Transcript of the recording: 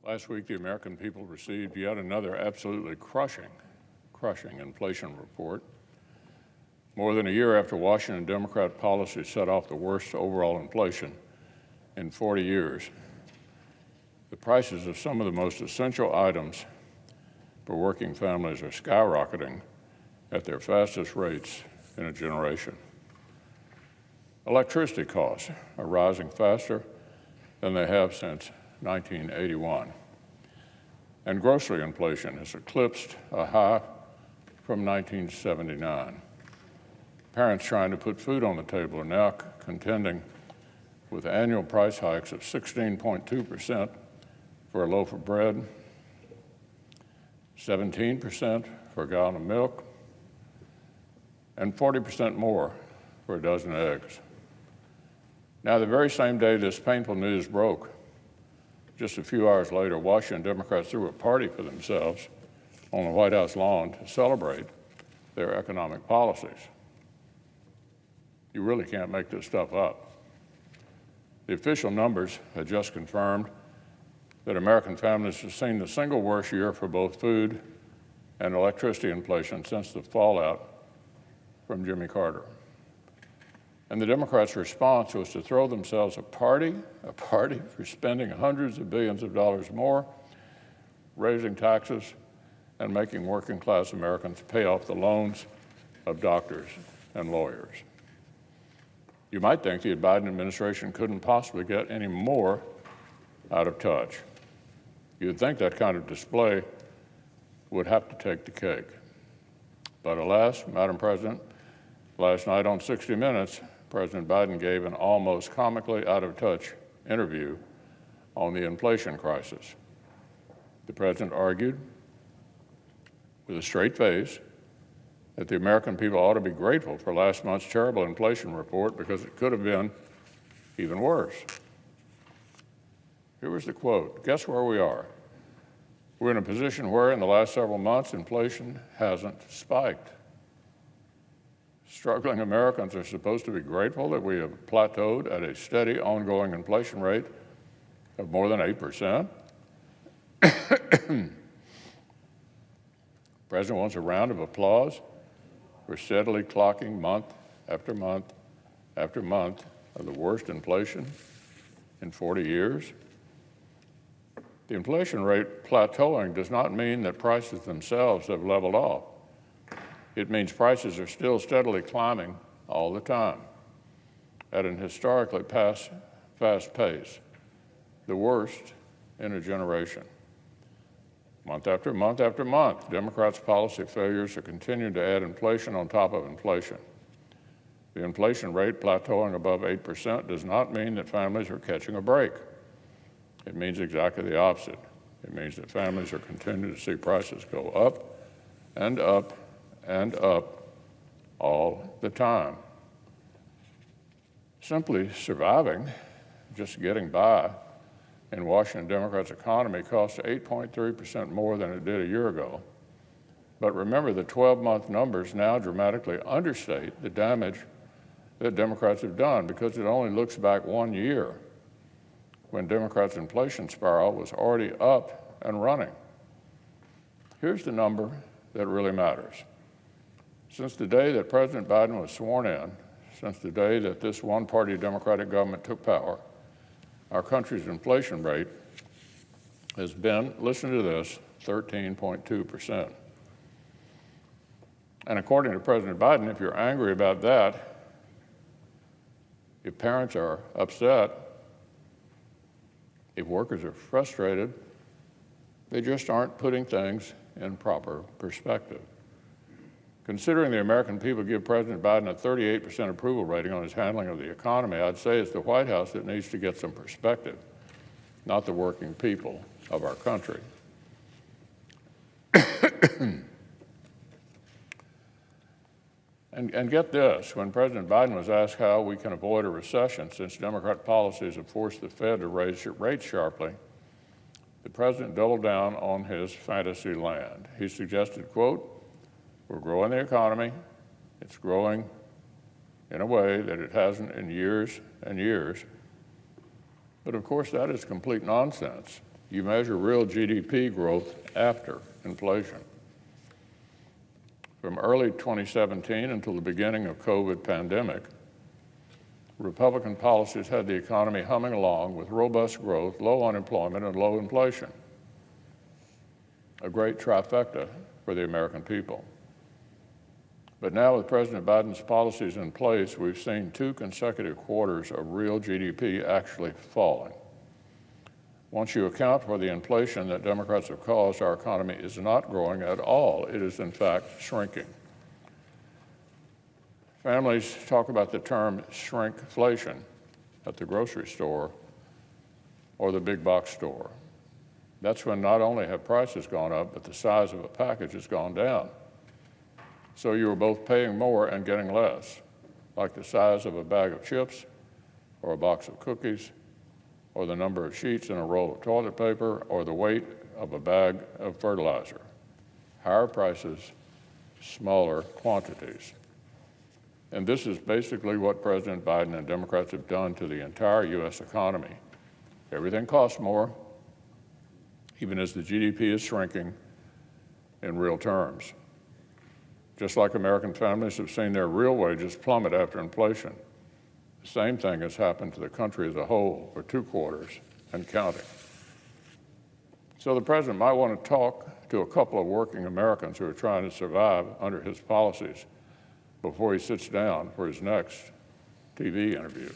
Last week, the American people received yet another absolutely crushing inflation report. More than a year after Washington Democrat policy set off the worst overall inflation in 40 years, the prices of some of the most essential items for working families are skyrocketing at their fastest rates in a generation. Electricity costs are rising faster than they have since 1981. And grocery inflation has eclipsed a high from 1979. Parents trying to put food on the table are now contending with annual price hikes of 16.2% for a loaf of bread, 17% for a gallon of milk, and 40% more for a dozen eggs. Now, the very same day this painful news broke, just a few hours later, Washington Democrats threw a party for themselves on the White House lawn to celebrate their economic policies. You really can't make this stuff up. The official numbers had just confirmed that American families have seen the single worst year for both food and electricity inflation since the fallout from Jimmy Carter. And the Democrats' response was to throw themselves a party for spending hundreds of billions of dollars more, raising taxes, and making working-class Americans pay off the loans of doctors and lawyers. You might think the Biden administration couldn't possibly get any more out of touch. You'd think that kind of display would have to take the cake. But alas, Madam President, last night on 60 Minutes, President Biden gave an almost comically out-of-touch interview on the inflation crisis. The president argued with a straight face that the American people ought to be grateful for last month's terrible inflation report because it could have been even worse. Here was the quote. Guess where we are? We're in a position where, in the last several months, inflation hasn't spiked. Struggling Americans are supposed to be grateful that we have plateaued at a steady, ongoing inflation rate of more than 8%. The President wants a round of applause for steadily clocking month after month after month of the worst inflation in 40 years. The inflation rate plateauing does not mean that prices themselves have leveled off. It means prices are still steadily climbing all the time at an historically fast pace, the worst in a generation. Month after month after month, Democrats' policy failures are continuing to add inflation on top of inflation. The inflation rate plateauing above 8% does not mean that families are catching a break. It means exactly the opposite. It means that families are continuing to see prices go up and up and up all the time. Simply surviving, just getting by, in Washington Democrats' economy costs 8.3% more than it did a year ago. But remember, the 12-month numbers now dramatically understate the damage that Democrats have done because it only looks back 1 year when Democrats' inflation spiral was already up and running. Here's the number that really matters. Since the day that President Biden was sworn in, since the day that this one-party Democratic government took power, our country's inflation rate has been, listen to this, 13.2%. And according to President Biden, if you're angry about that, if parents are upset, if workers are frustrated, they just aren't putting things in proper perspective. Considering the American people give President Biden a 38% approval rating on his handling of the economy, I'd say it's the White House that needs to get some perspective, not the working people of our country. And get this, when President Biden was asked how we can avoid a recession since Democrat policies have forced the Fed to raise rates sharply, the president doubled down on his fantasy land. He suggested, quote, we're growing the economy. It's growing in a way that it hasn't in years and years. But of course, that is complete nonsense. You measure real GDP growth after inflation. From early 2017 until the beginning of COVID pandemic, Republican policies had the economy humming along with robust growth, low unemployment, and low inflation. A great trifecta for the American people. But now with President Biden's policies in place, we've seen 2 consecutive quarters of real GDP actually falling. Once you account for the inflation that Democrats have caused, our economy is not growing at all. It is, in fact, shrinking. Families talk about the term shrinkflation at the grocery store or the big box store. That's when not only have prices gone up, but the size of a package has gone down. So you are both paying more and getting less, like the size of a bag of chips or a box of cookies or the number of sheets in a roll of toilet paper or the weight of a bag of fertilizer. Higher prices, smaller quantities. And this is basically what President Biden and Democrats have done to the entire U.S. economy. Everything costs more, even as the GDP is shrinking in real terms. Just like American families have seen their real wages plummet after inflation, the same thing has happened to the country as a whole for 2 quarters and counting. So the president might want to talk to a couple of working Americans who are trying to survive under his policies before he sits down for his next TV interview.